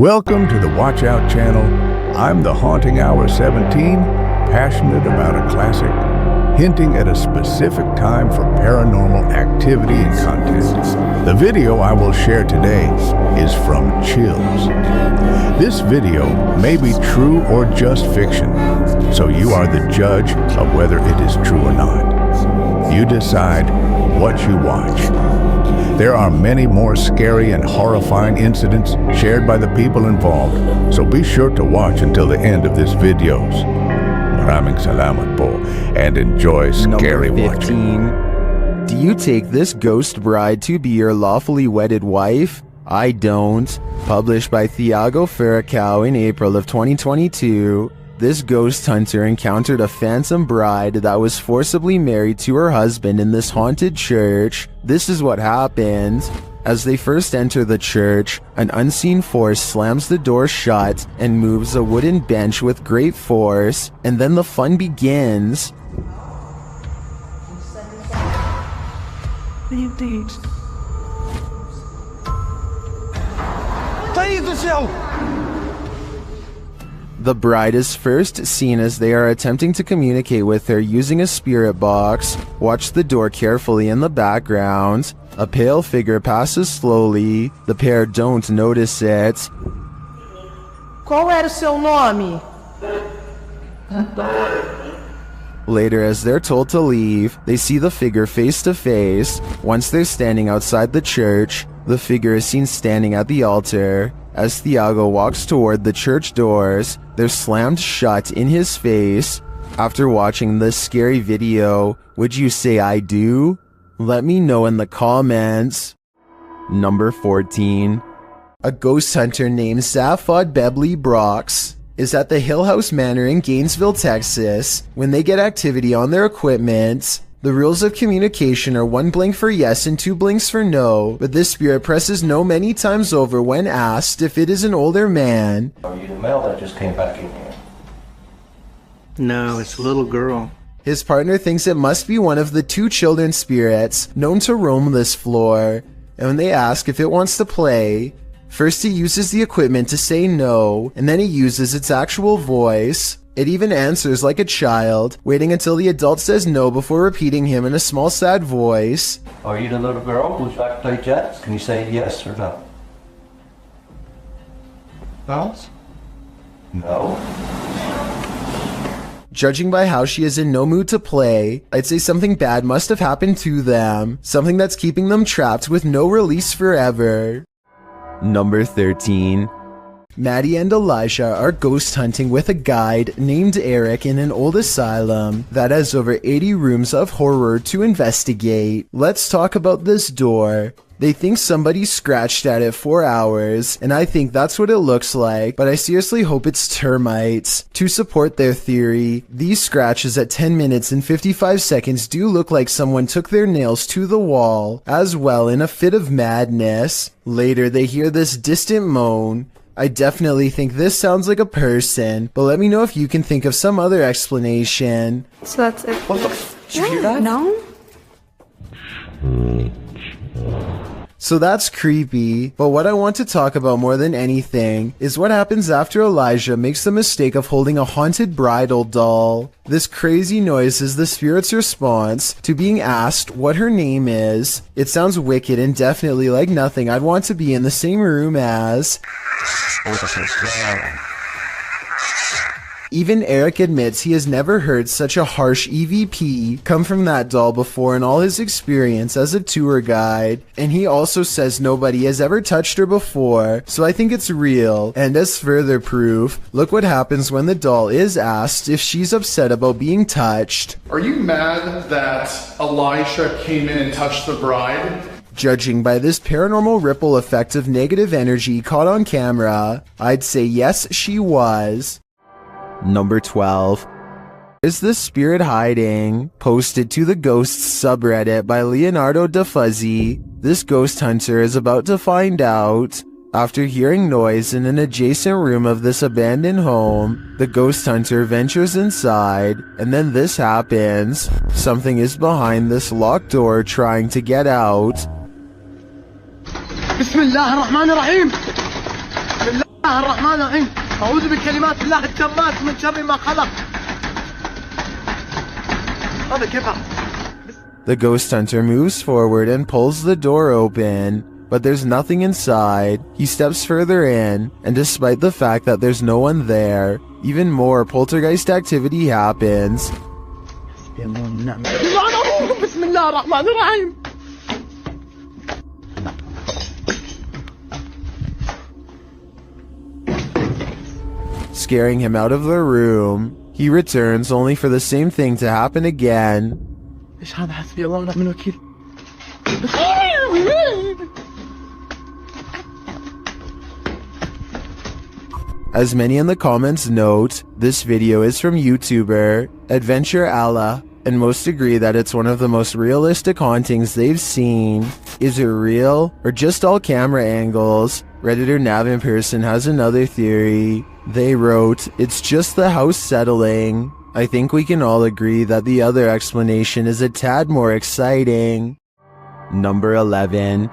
Welcome to the WatchOut channel. I'm the Haunting Hour 17, passionate about a classic, hinting at a specific time for paranormal activity and content. The video I will share today is from Chills. This video may be true or just fiction, so you are the judge of whether it is true or not. You decide what you watch. There are many more scary and horrifying incidents shared by the people involved, so be sure to watch until the end of this videos. Maraming salamat po, and enjoy scary watching. Do you take this ghost bride to be your lawfully wedded wife? I don't. Published by Thiago Ferracao in April of 2022, this ghost hunter encountered a phantom bride that was forcibly married to her husband in this haunted church. This is what happened. As they first enter the church, an unseen force slams the door shut and moves a wooden bench with great force, and then the fun begins. The bride is first seen as they are attempting to communicate with her using a spirit box. Watch the door carefully in the background. A pale figure passes slowly. The pair don't notice it. Qual era o seu nome? Later, as they're told to leave, they see the figure face to face. Once they're standing outside the church, the figure is seen standing at the altar. As Thiago walks toward the church doors, they're slammed shut in his face. After watching this scary video, would you say I do? Let me know in the comments. Number 14. A ghost hunter named Safad Bebley Brox is at the Hill House Manor in Gainesville, Texas. When they get activity on their equipment, the rules of communication are 1 blink for yes and 2 blinks for no, but this spirit presses no many times over when asked if it is an older man. Are you the male that just came back in here? No, it's a little girl. His partner thinks it must be one of the 2 children spirits known to roam this floor, and when they ask if it wants to play, first he uses the equipment to say no, and then he uses its actual voice. It even answers like a child, waiting until the adult says no before repeating him in a small sad voice. Are you the little girl who's back to play jets? Can you say yes or no? Dolls? No. Judging by how she is in no mood to play, I'd say something bad must have happened to them, something that's keeping them trapped with no release forever. Number 13. Maddie and Elijah are ghost hunting with a guide named Eric in an old asylum that has over 80 rooms of horror to investigate. Let's talk about this door. They think somebody scratched at it for hours, and I think that's what it looks like, but I seriously hope it's termites. To support their theory, these scratches at 10 minutes and 55 seconds do look like someone took their nails to the wall, as well in a fit of madness. Later, they hear this distant moan. I definitely think this sounds like a person, but let me know if you can think of some other explanation. So that's it. What the did you hear that? No? So that's creepy, but what I want to talk about more than anything is what happens after Elijah makes the mistake of holding a haunted bridal doll. This crazy noise is the spirit's response to being asked what her name is. It sounds wicked and definitely like nothing I'd want to be in the same room as. Even Eric admits he has never heard such a harsh EVP come from that doll before in all his experience as a tour guide, and he also says nobody has ever touched her before, so I think it's real. And as further proof, look what happens when the doll is asked if she's upset about being touched. Are you mad that Elisha came in and touched the bride? Judging by this paranormal ripple effect of negative energy caught on camera, I'd say yes, she was. Number 12. Is the spirit hiding? Posted to the Ghosts subreddit by Leonardo DeFuzzy. This ghost hunter is about to find out. After hearing noise in an adjacent room of this abandoned home, the ghost hunter ventures inside, and then this happens. Something is behind this locked door trying to get out. الرحمن الرحيم أعوذ بكلمات الله التامات من شر ما خلق. هذا كيف؟ The ghost hunter moves forward and pulls the door open, but there's nothing inside. He steps further in, and despite the fact that there's no one there, even more poltergeist activity happens. بسم الله الرحمن الرحيم. Scaring him out of the room. He returns only for the same thing to happen again. إيش هذا؟ حسبي الله ونعم الوكيل. As many in the comments note, this video is from YouTuber Adventure Allah, and most agree that it's one of the most realistic hauntings they've seen. Is it real, or just all camera angles? Redditor Nav in Person has another theory. They wrote, it's just the house settling. I think we can all agree that the other explanation is a tad more exciting. Number 11.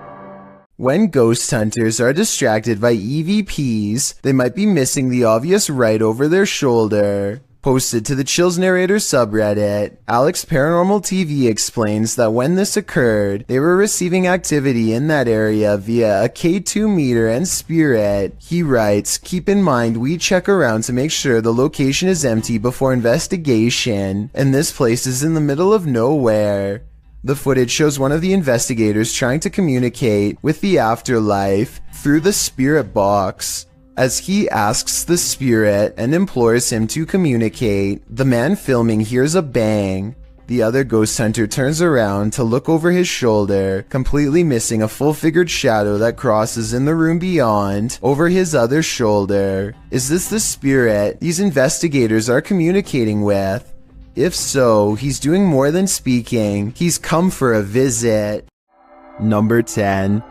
When ghost hunters are distracted by EVPs, they might be missing the obvious right over their shoulder. Posted to the Chills Narrator subreddit, Alex Paranormal TV explains that when this occurred, they were receiving activity in that area via a K2 meter and spirit. He writes, keep in mind we check around to make sure the location is empty before investigation, and this place is in the middle of nowhere. The footage shows one of the investigators trying to communicate with the afterlife through the spirit box. As he asks the spirit and implores him to communicate, the man filming hears a bang. The other ghost hunter turns around to look over his shoulder, completely missing a full-figured shadow that crosses in the room beyond, over his other shoulder. Is this the spirit these investigators are communicating with? If so, he's doing more than speaking. He's come for a visit. Number 10.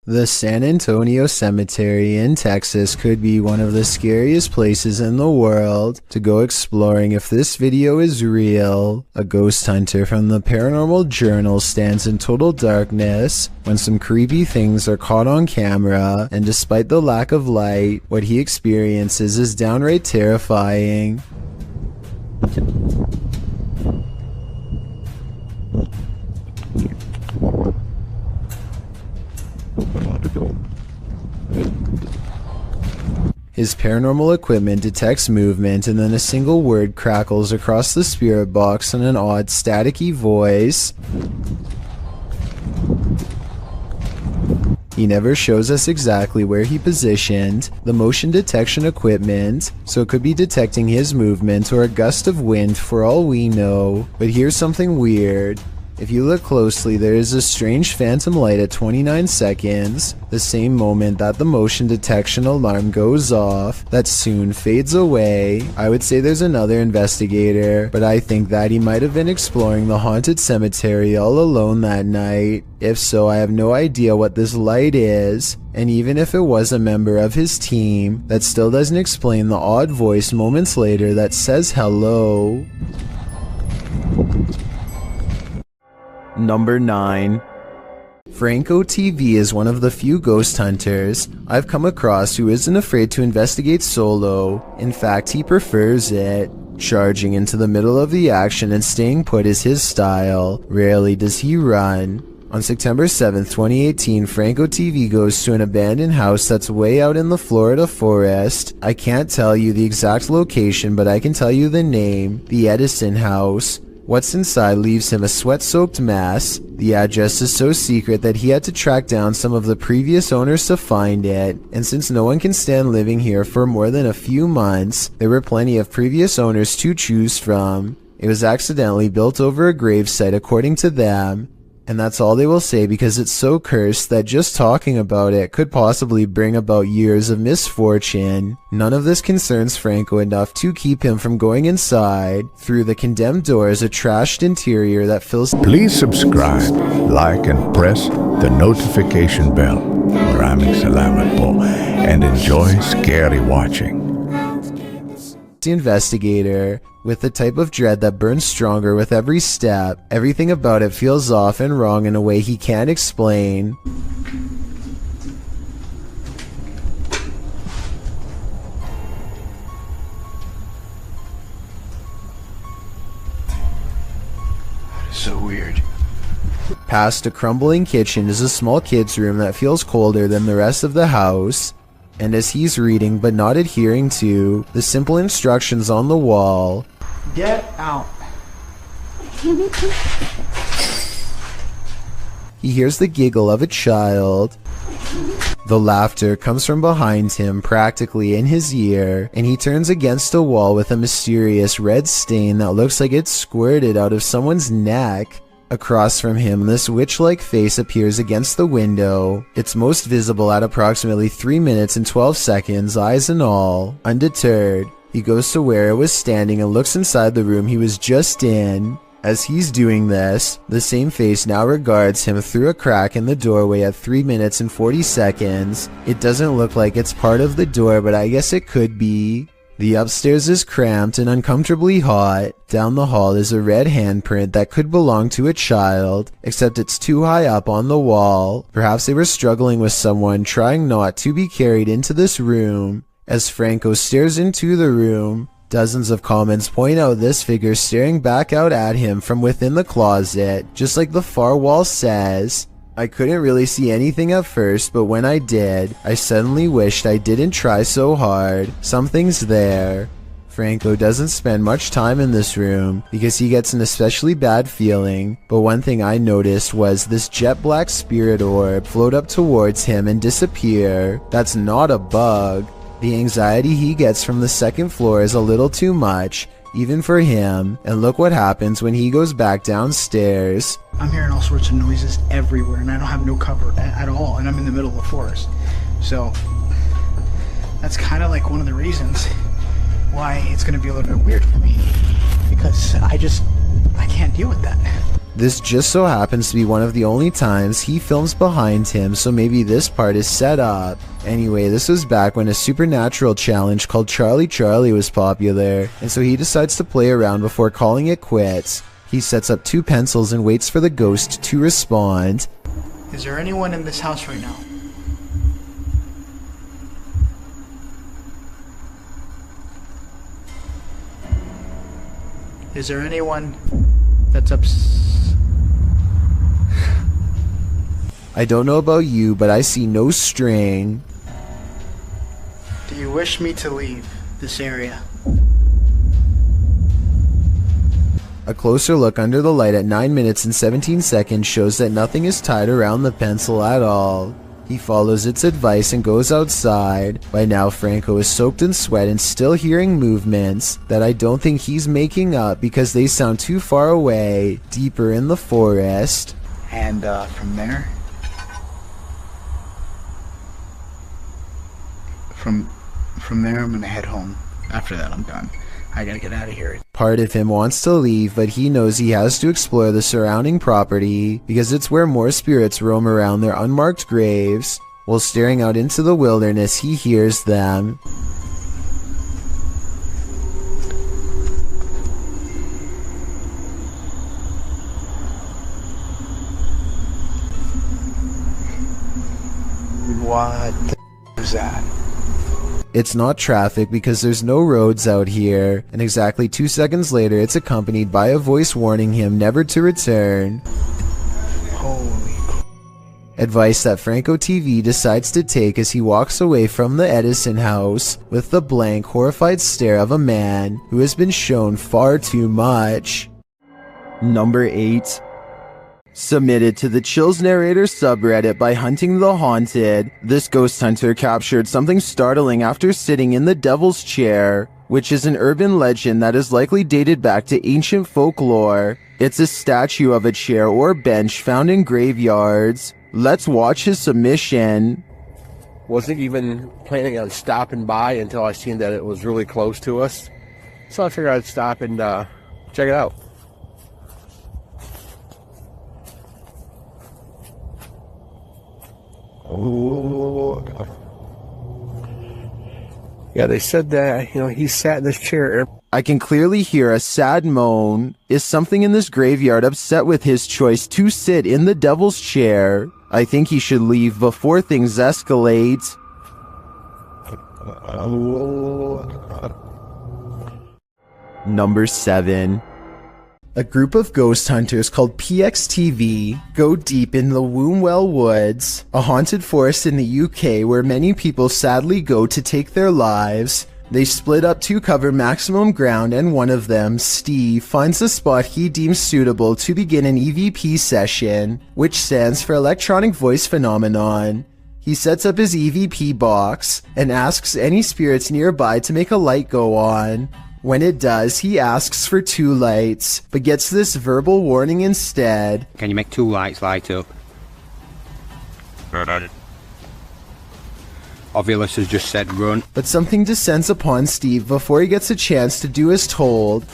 The San Antonio Cemetery in Texas could be one of the scariest places in the world to go exploring if this video is real. A ghost hunter from the Paranormal Journal stands in total darkness when some creepy things are caught on camera, and despite the lack of light, what he experiences is downright terrifying. His paranormal equipment detects movement, and then a single word crackles across the spirit box in an odd staticky voice. He never shows us exactly where he positioned the motion detection equipment, so it could be detecting his movement or a gust of wind for all we know. But here's something weird. If you look closely, there is a strange phantom light at 29 seconds, the same moment that the motion detection alarm goes off, that soon fades away. I would say there's another investigator, but I think that he might have been exploring the haunted cemetery all alone that night. If so, I have no idea what this light is, and even if it was a member of his team, that still doesn't explain the odd voice moments later that says hello. Number 9. Franco TV is one of the few ghost hunters I've come across who isn't afraid to investigate solo. In fact, he prefers it. Charging into the middle of the action and staying put is his style. Rarely does he run. On September 7th, 2018, Franco TV goes to an abandoned house that's way out in the Florida forest. I can't tell you the exact location, but I can tell you the name, the Edison House. What's inside leaves him a sweat-soaked mess. The address is so secret that he had to track down some of the previous owners to find it, and since no one can stand living here for more than a few months, there were plenty of previous owners to choose from. It was accidentally built over a gravesite according to them, and that's all they will say because it's so cursed that just talking about it could possibly bring about years of misfortune. None of this concerns Franco enough to keep him from going inside. Through the condemned door is a trashed interior that fills... Please subscribe, like, and press the notification bell. Maraming Salamat po, and enjoy scary watching. The investigator, with the type of dread that burns stronger with every step. Everything about it feels off and wrong in a way he can't explain. Past a crumbling kitchen is a small kid's room that feels colder than the rest of the house. And as he's reading but not adhering to the simple instructions on the wall, Get out. he hears the giggle of a child. The laughter comes from behind him, practically in his ear, and he turns against a wall with a mysterious red stain that looks like it's squirted out of someone's neck. Across from him, this witch-like face appears against the window. It's most visible at approximately 3 minutes and 12 seconds, eyes and all. Undeterred, he goes to where it was standing and looks inside the room he was just in. As he's doing this, the same face now regards him through a crack in the doorway at 3 minutes and 40 seconds. It doesn't look like it's part of the door, but I guess it could be. The upstairs is cramped and uncomfortably hot. Down the hall is a red handprint that could belong to a child, except it's too high up on the wall. Perhaps they were struggling with someone, trying not to be carried into this room. As Franco stares into the room, dozens of comments point out this figure staring back out at him from within the closet, just like the far wall says. I couldn't really see anything at first, but when I did, I suddenly wished I didn't try so hard. Something's there. Franco doesn't spend much time in this room because he gets an especially bad feeling, but one thing I noticed was this jet black spirit orb float up towards him and disappear. That's not a bug. The anxiety he gets from the second floor is a little too much, even for him, and look what happens when he goes back downstairs. I'm hearing all sorts of noises everywhere, and I don't have no cover at all, and I'm in the middle of the forest. So that's kind of like one of the reasons why it's going to be a little bit weird for me, because I can't deal with that. This just so happens to be one of the only times he films behind him, so maybe this part is set up. Anyway, this was back when a supernatural challenge called Charlie Charlie was popular, and so he decides to play around before calling it quits. He sets up 2 pencils and waits for the ghost to respond. Is there anyone in this house right now? Is there anyone that's I don't know about you, but I see no string. Do you wish me to leave this area? A closer look under the light at 9 minutes and 17 seconds shows that nothing is tied around the pencil at all. He follows its advice and goes outside. By now, Franco is soaked in sweat and still hearing movements that I don't think he's making up because they sound too far away, deeper in the forest. And from there, from there, I'm gonna head home. After that, I'm done. I gotta get out of here. Part of him wants to leave, but he knows he has to explore the surrounding property because it's where more spirits roam around their unmarked graves. While staring out into the wilderness, he hears them. What the is that? It's not traffic because there's no roads out here, and exactly 2 seconds later it's accompanied by a voice warning him never to return. Holy Advice that Franco TV decides to take as he walks away from the Edison house with the blank, horrified stare of a man who has been shown far too much. Number 8. Submitted to the Chills Narrator subreddit by Hunting the Haunted, this ghost hunter captured something startling after sitting in the Devil's Chair, which is an urban legend that is likely dated back to ancient folklore. It's a statue of a chair or bench found in graveyards. Let's watch his submission. Wasn't even planning on stopping by until I seen that it was really close to us. So I figured I'd stop and check it out. Oh, yeah, they said that, he sat in this chair. I can clearly hear a sad moan. Is something in this graveyard upset with his choice to sit in the Devil's Chair? I think he should leave before things escalate. Number 7. A group of ghost hunters called PXTV go deep in the Wombwell Woods, a haunted forest in the UK where many people sadly go to take their lives. They split up to cover maximum ground, and one of them, Steve, finds a spot he deems suitable to begin an EVP session, which stands for Electronic Voice Phenomenon. He sets up his EVP box and asks any spirits nearby to make a light go on. When it does, he asks for 2 lights, but gets this verbal warning instead. Can you make 2 lights light up? Ovilus has just said run. But something descends upon Steve before he gets a chance to do as told.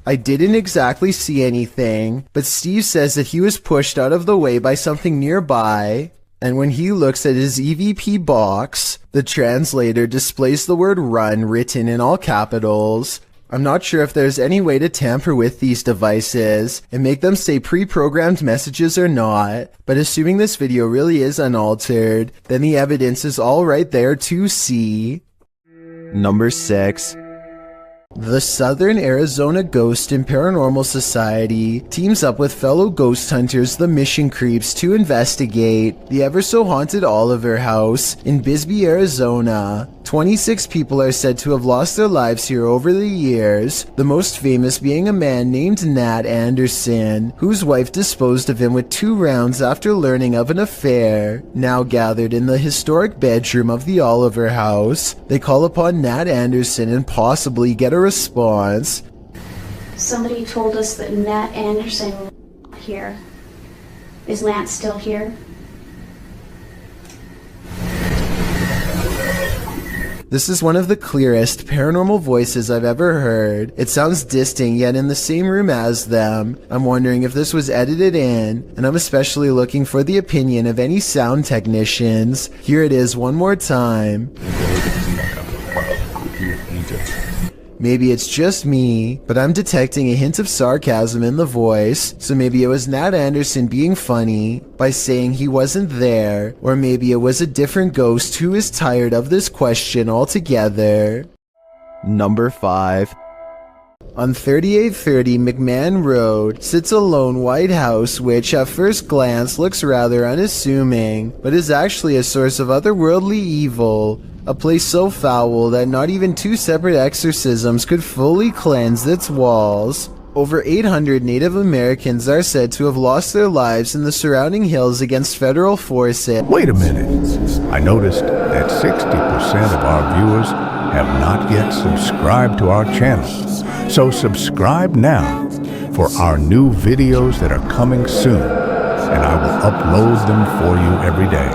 I didn't exactly see anything, but Steve says that he was pushed out of the way by something nearby. And when he looks at his EVP box, the translator displays the word run written in all capitals. I'm not sure if there's any way to tamper with these devices and make them say pre-programmed messages or not, but assuming this video really is unaltered, then the evidence is all right there to see. Number 6. The Southern Arizona Ghost and Paranormal Society teams up with fellow ghost hunters, the Mission Creeps, to investigate the ever-so-haunted Oliver House in Bisbee, Arizona. 26 people are said to have lost their lives here over the years, the most famous being a man named Nat Anderson, whose wife disposed of him with 2 rounds after learning of an affair. Now gathered in the historic bedroom of the Oliver House, they call upon Nat Anderson and possibly get a response. Somebody told us that Nat Anderson was here. Is Nat still here? This is one of the clearest paranormal voices I've ever heard. It sounds distinct yet in the same room as them. I'm wondering if this was edited in, and I'm especially looking for the opinion of any sound technicians. Here it is one more time. Maybe it's just me, but I'm detecting a hint of sarcasm in the voice, so maybe it was Nat Anderson being funny by saying he wasn't there, or maybe it was a different ghost who is tired of this question altogether. Number 5. On 3830 McMahon Road sits a lone white house which at first glance looks rather unassuming, but is actually a source of otherworldly evil. A place so foul that not even 2 separate exorcisms could fully cleanse its walls. Over 800 Native Americans are said to have lost their lives in the surrounding hills against federal forces. Wait a minute. I noticed that 60% of our viewers have not yet subscribed to our channel. So subscribe now for our new videos that are coming soon, and I will upload them for you every day.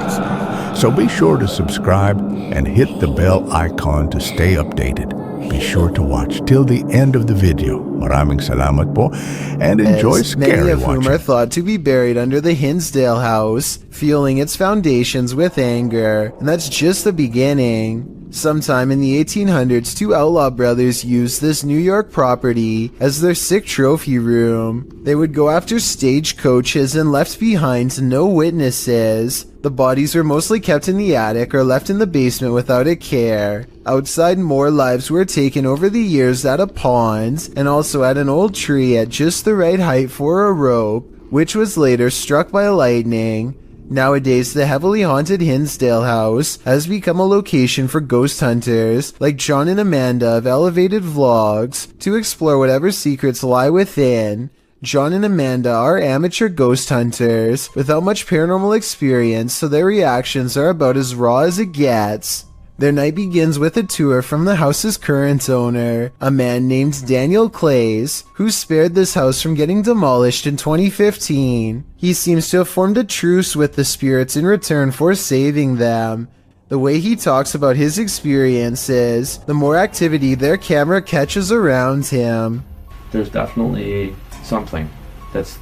So be sure to subscribe and hit the bell icon to stay updated. Be sure to watch till the end of the video. Maraming salamat po, and enjoy scary many of watching. whom are thought to be buried under the Hinsdale house, fueling its foundations with anger. And that's just the beginning. Sometime in the 1800s, 2 outlaw brothers used this New York property as their sick trophy room. They would go after stagecoaches and left behind no witnesses. The bodies were mostly kept in the attic or left in the basement without a care. Outside, more lives were taken over the years at a pond, and also at an old tree at just the right height for a rope, which was later struck by lightning. Nowadays, the heavily haunted Hinsdale house has become a location for ghost hunters like John and Amanda of Elevated Vlogs to explore whatever secrets lie within. John and Amanda are amateur ghost hunters without much paranormal experience, so their reactions are about as raw as it gets. Their night begins with a tour from the house's current owner, a man named Daniel Clays, who spared this house from getting demolished in 2015. He seems to have formed a truce with the spirits in return for saving them. The way he talks about his experiences, the more activity their camera catches around him. There's definitely something that's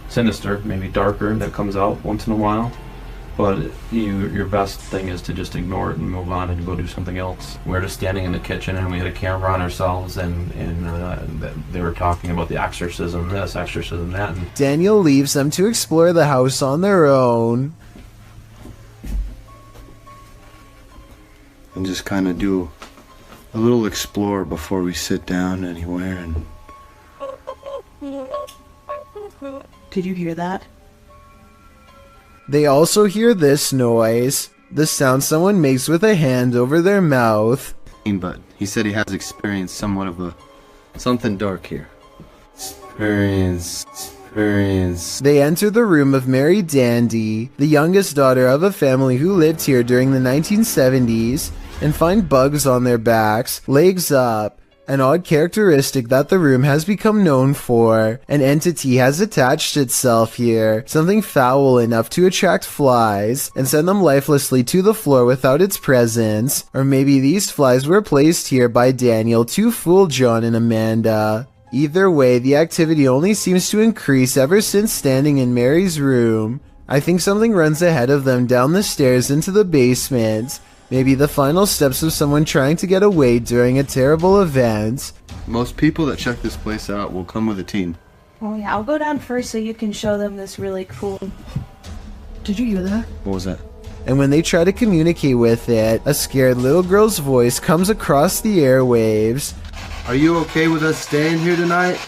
sinister, maybe darker, that comes out once in a while. But your best thing is to just ignore it and move on and go do something else. We're just standing in the kitchen and we had a camera on ourselves, and they were talking about the exorcism this, exorcism that. And Daniel leaves them to explore the house on their own. And just kind of do a little explore before we sit down anywhere. And Did you hear that? They also hear this noise, the sound someone makes with a hand over their mouth. But he said he has experienced somewhat of something dark here. Experience. They enter the room of Mary Dandy, the youngest daughter of a family who lived here during the 1970s, and find bugs on their backs, legs up, an odd characteristic that the room has become known for. An entity has attached itself here, something foul enough to attract flies and send them lifelessly to the floor without its presence. Or maybe these flies were placed here by Daniel to fool John and Amanda. Either way, the activity only seems to increase ever since standing in Mary's room. I think something runs ahead of them down the stairs into the basement. Maybe the final steps of someone trying to get away during a terrible event. Most people that check this place out will come with a team. Oh yeah, I'll go down first so you can show them this really cool... Did you hear that? What was that? And when they try to communicate with it, a scared little girl's voice comes across the airwaves. Are you okay with us staying here tonight?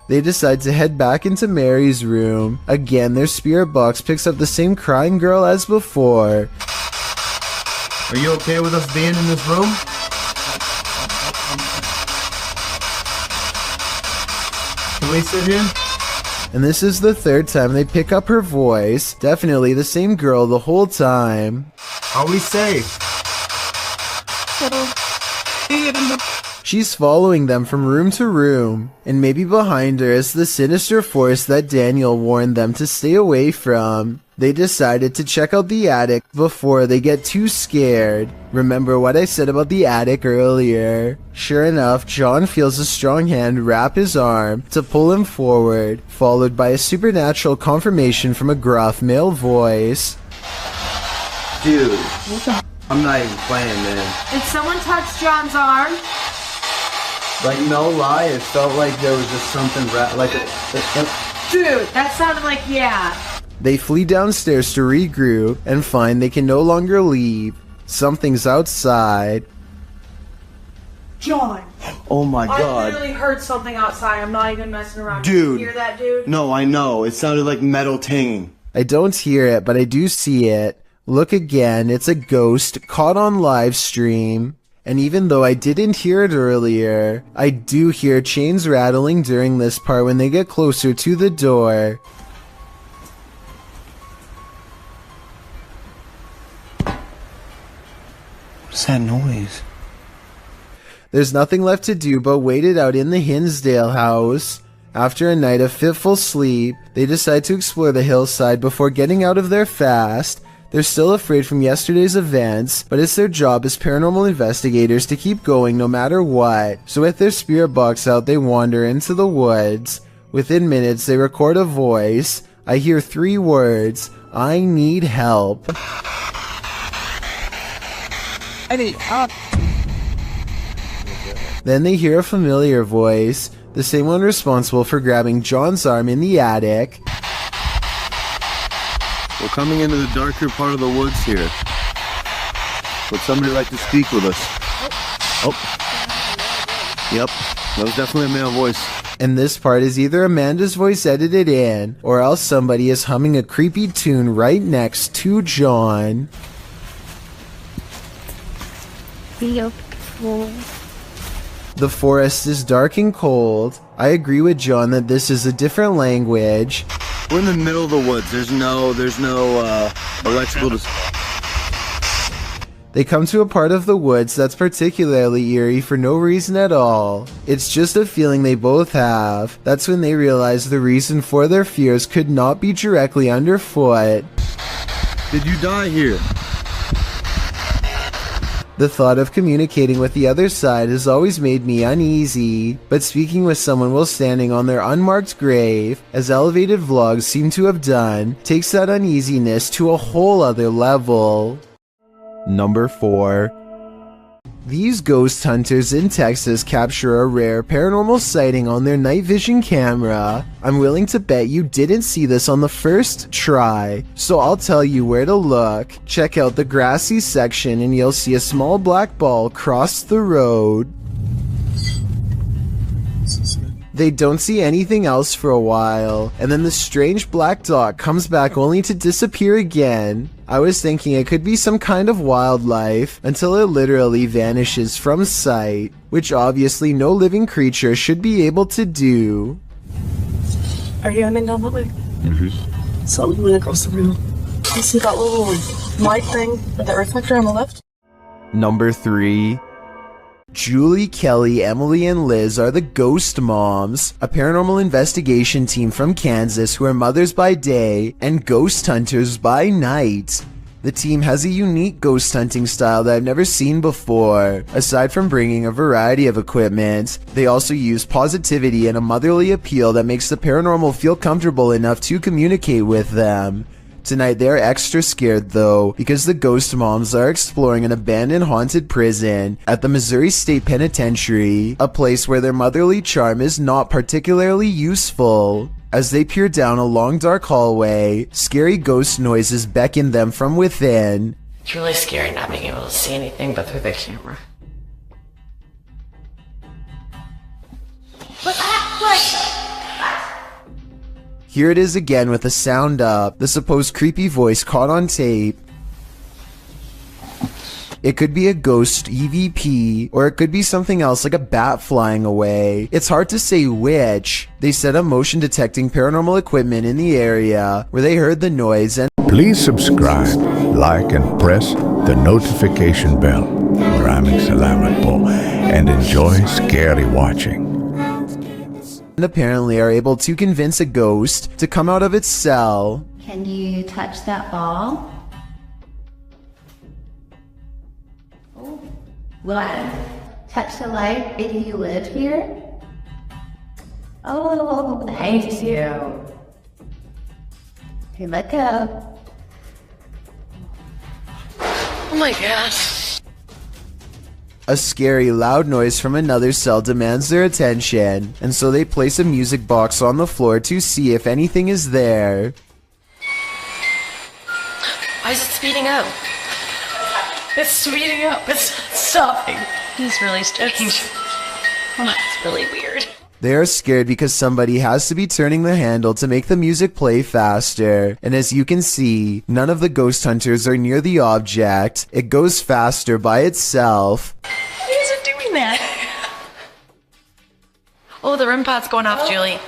They decide to head back into Mary's room. Again, their spirit box picks up the same crying girl as before. Are you okay with us being in this room? Can we sit here? And this is the third time they pick up her voice. Definitely the same girl the whole time. Are we safe? She's following them from room to room, and maybe behind her is the sinister force that Daniel warned them to stay away from. They decided to check out the attic before they get too scared. Remember what I said about the attic earlier? Sure enough, John feels a strong hand wrap his arm to pull him forward, followed by a supernatural confirmation from a gruff male voice. Dude, I'm not even playing, man. Did someone touch John's arm? Like, no lie, it felt like there was just something Dude, that sounded like yeah. They flee downstairs to regroup and find they can no longer leave. Something's outside. John. Oh my I god. literally heard something outside. I'm not even messing around. Dude. You hear that, dude? No, I know. It sounded like metal tinging. I don't hear it, but I do see it. Look again, it's a ghost caught on live stream. And even though I didn't hear it earlier, I do hear chains rattling during this part when they get closer to the door. What's that noise? There's nothing left to do but wait it out in the Hinsdale house. After a night of fitful sleep, they decide to explore the hillside before getting out of there fast. They're still afraid from yesterday's events, but it's their job as paranormal investigators to keep going no matter what. So with their spirit box out, they wander into the woods. Within minutes, they record a voice. I hear 3 words. I need help. I need help. Then they hear a familiar voice, the same one responsible for grabbing John's arm in the attic. We're coming into the darker part of the woods here. Would somebody like to speak with us? Oh. Yep, that was definitely a male voice. And this part is either Amanda's voice edited in, or else somebody is humming a creepy tune right next to John. Beautiful. The forest is dark and cold. I agree with John that this is a different language. We're in the middle of the woods. There's no electrical. They come to a part of the woods that's particularly eerie for no reason at all. It's just a feeling they both have. That's when they realize the reason for their fears could not be directly underfoot. Did you die here? The thought of communicating with the other side has always made me uneasy, but speaking with someone while standing on their unmarked grave, as elevated vlogs seem to have done, takes that uneasiness to a whole other level. Number 4. These ghost hunters in Texas capture a rare paranormal sighting on their night vision camera. I'm willing to bet you didn't see this on the first try, so I'll tell you where to look. Check out the grassy section and you'll see a small black ball cross the road. They don't see anything else for a while, and then the strange black dot comes back only to disappear again. I was thinking it could be some kind of wildlife until it literally vanishes from sight, which obviously no living creature should be able to do. Are you aiming down that way? Mm-hmm. So we went across the room. You see that little light thing with the reflector on the left? Number 3. Julie, Kelly, Emily, and Liz are the Ghost Moms, a paranormal investigation team from Kansas who are mothers by day and ghost hunters by night. The team has a unique ghost hunting style that I've never seen before. Aside from bringing a variety of equipment, they also use positivity and a motherly appeal that makes the paranormal feel comfortable enough to communicate with them. Tonight they're extra scared though, because the Ghost Moms are exploring an abandoned haunted prison at the Missouri State Penitentiary, a place where their motherly charm is not particularly useful. As they peer down a long dark hallway, scary ghost noises beckon them from within. It's really scary not being able to see anything but through the camera. Here it is again with the sound up, the supposed creepy voice caught on tape. It could be a ghost EVP, or it could be something else like a bat flying away. It's hard to say which. They set up motion detecting paranormal equipment in the area where they heard the noise and Please subscribe, like, and press the notification bell. Maraming Salamat po, and enjoy scary watching. apparently are able to convince a ghost to come out of its cell. Can you touch that ball? Oh, what? Touch the light? Do you live here? Oh, thank you. Hey, let go. Oh my gosh. A scary, loud noise from another cell demands their attention, and so they place a music box on the floor to see if anything is there. Why is it speeding up? It's speeding up. It's not stopping. It's really strange. Oh, it's really weird. They are scared because somebody has to be turning the handle to make the music play faster, and as you can see, none of the ghost hunters are near the object. It goes faster by itself. Why is it doing that? Oh, the REM pod's going off, Julie.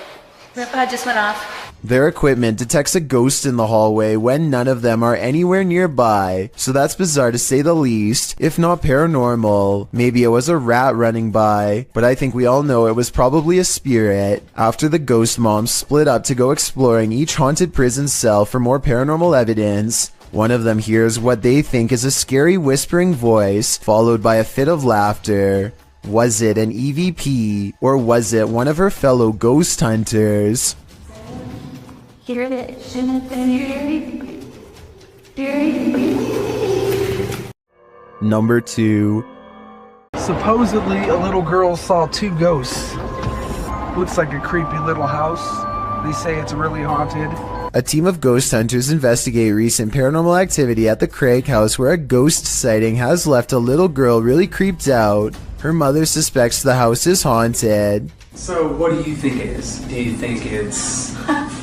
REM pod just went off. Their equipment detects a ghost in the hallway when none of them are anywhere nearby, so that's bizarre to say the least, if not paranormal. Maybe it was a rat running by, but I think we all know it was probably a spirit. After the ghost moms split up to go exploring each haunted prison cell for more paranormal evidence, one of them hears what they think is a scary whispering voice, followed by a fit of laughter. Was it an EVP, or was it one of her fellow ghost hunters? Hear it. Shouldn't have been here. Number 2. Supposedly, a little girl saw 2 ghosts. Looks like a creepy little house. They say it's really haunted. A team of ghost hunters investigate recent paranormal activity at the Craig house where a ghost sighting has left a little girl really creeped out. Her mother suspects the house is haunted. So what do you think it is? Do you think it's...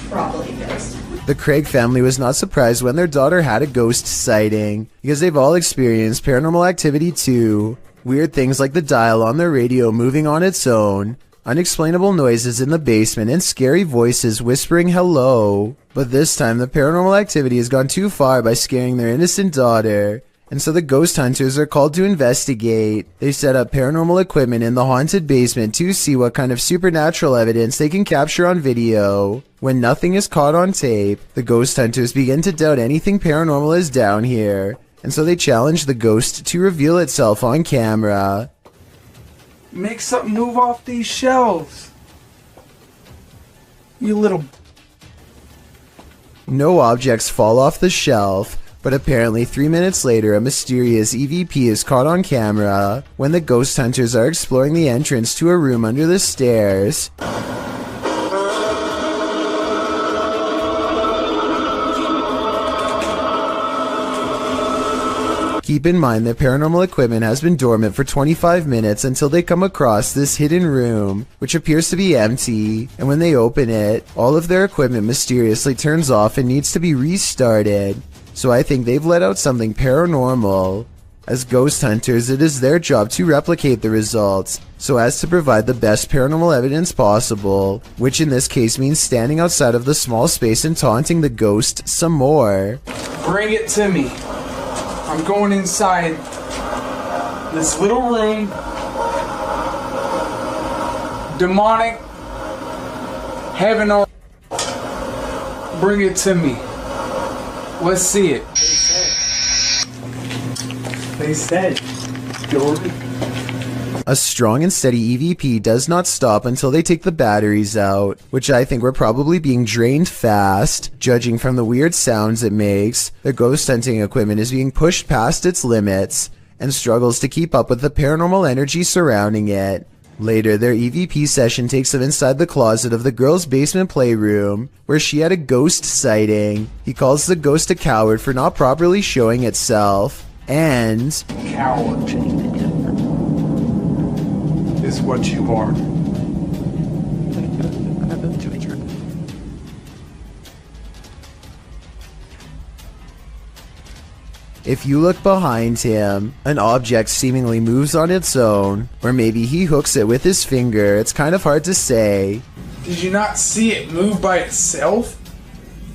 Probably ghost. The Craig family was not surprised when their daughter had a ghost sighting, because they've all experienced paranormal activity too. Weird things like the dial on their radio moving on its own, unexplainable noises in the basement, and scary voices whispering hello. But this time the paranormal activity has gone too far by scaring their innocent daughter, and so the ghost hunters are called to investigate. They set up paranormal equipment in the haunted basement to see what kind of supernatural evidence they can capture on video. When nothing is caught on tape, the ghost hunters begin to doubt anything paranormal is down here, and so they challenge the ghost to reveal itself on camera. Make something move off these shelves. You little... No objects fall off the shelf, but apparently 3 minutes later a mysterious EVP is caught on camera when the ghost hunters are exploring the entrance to a room under the stairs. Keep in mind that paranormal equipment has been dormant for 25 minutes until they come across this hidden room, which appears to be empty, and when they open it, all of their equipment mysteriously turns off and needs to be restarted. So I think they've let out something paranormal. As ghost hunters, it is their job to replicate the results, so as to provide the best paranormal evidence possible, which in this case means standing outside of the small space and taunting the ghost some more. Bring it to me. I'm going inside this little room. Demonic. Heaven or bring it to me. Let's see it. They said, Jordan. A strong and steady EVP does not stop until they take the batteries out, which I think were probably being drained fast. Judging from the weird sounds it makes, the ghost hunting equipment is being pushed past its limits and struggles to keep up with the paranormal energy surrounding it. Later, their EVP session takes them inside the closet of the girl's basement playroom, where she had a ghost sighting. He calls the ghost a coward for not properly showing itself, and coward is what you are. if you look behind him, an object seemingly moves on its own, or maybe he hooks it with his finger. It's kind of hard to say. Did you not see it move by itself?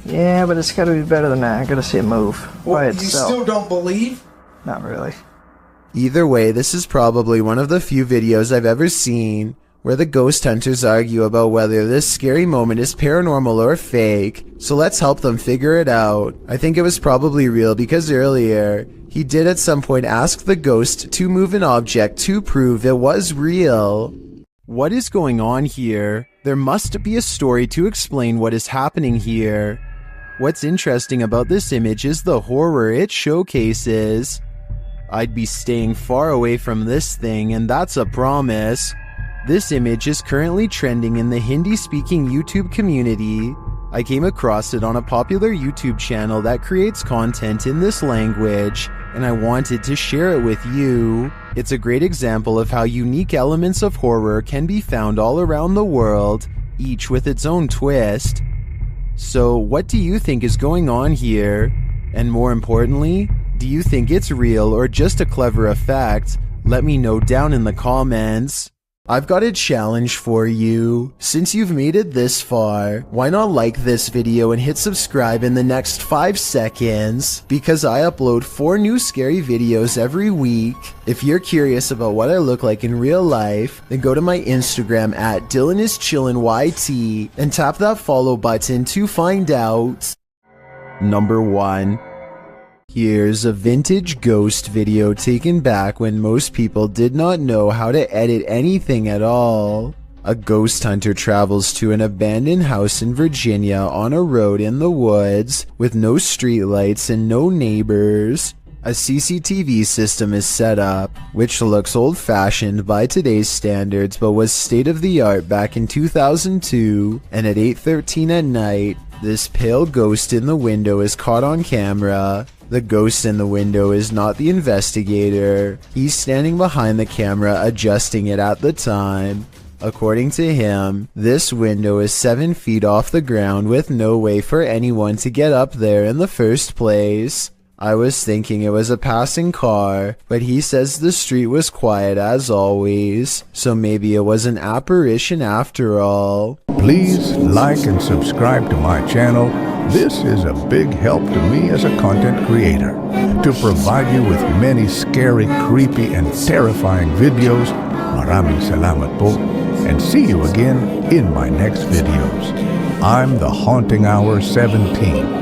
Yeah, but it's gotta be better than that. I gotta see it move by itself. You still don't believe? Not really. Either way, this is probably one of the few videos I've ever seen where the ghost hunters argue about whether this scary moment is paranormal or fake, so let's help them figure it out. I think it was probably real because earlier, he did at some point ask the ghost to move an object to prove it was real. What is going on here? There must be a story to explain what is happening here. What's interesting about this image is the horror it showcases. I'd be staying far away from this thing, and that's a promise. This image is currently trending in the Hindi-speaking YouTube community. I came across it on a popular YouTube channel that creates content in this language, and I wanted to share it with you. It's a great example of how unique elements of horror can be found all around the world, each with its own twist. So, what do you think is going on here? And more importantly, do you think it's real or just a clever effect? Let me know down in the comments. I've got a challenge for you. Since you've made it this far, why not like this video and hit subscribe in the next 5 seconds? Because I upload 4 new scary videos every week. If you're curious about what I look like in real life, then go to my Instagram at DylanIsChillinYT and tap that follow button to find out. Number 1. Here's a vintage ghost video taken back when most people did not know how to edit anything at all. A ghost hunter travels to an abandoned house in Virginia on a road in the woods with no streetlights and no neighbors. A CCTV system is set up, which looks old-fashioned by today's standards but was state-of-the-art back in 2002, and at 8:13 at night, this pale ghost in the window is caught on camera. The ghost in the window is not the investigator. He's standing behind the camera adjusting it at the time. According to him, this window is 7 feet off the ground with no way for anyone to get up there in the first place. I was thinking it was a passing car, but he says the street was quiet as always, so maybe it was an apparition after all. Please like and subscribe to my channel. This is a big help to me as a content creator. To provide you with many scary, creepy, and terrifying videos, Maraming Salamat po, and see you again in my next videos. I'm the Haunting Hour 17.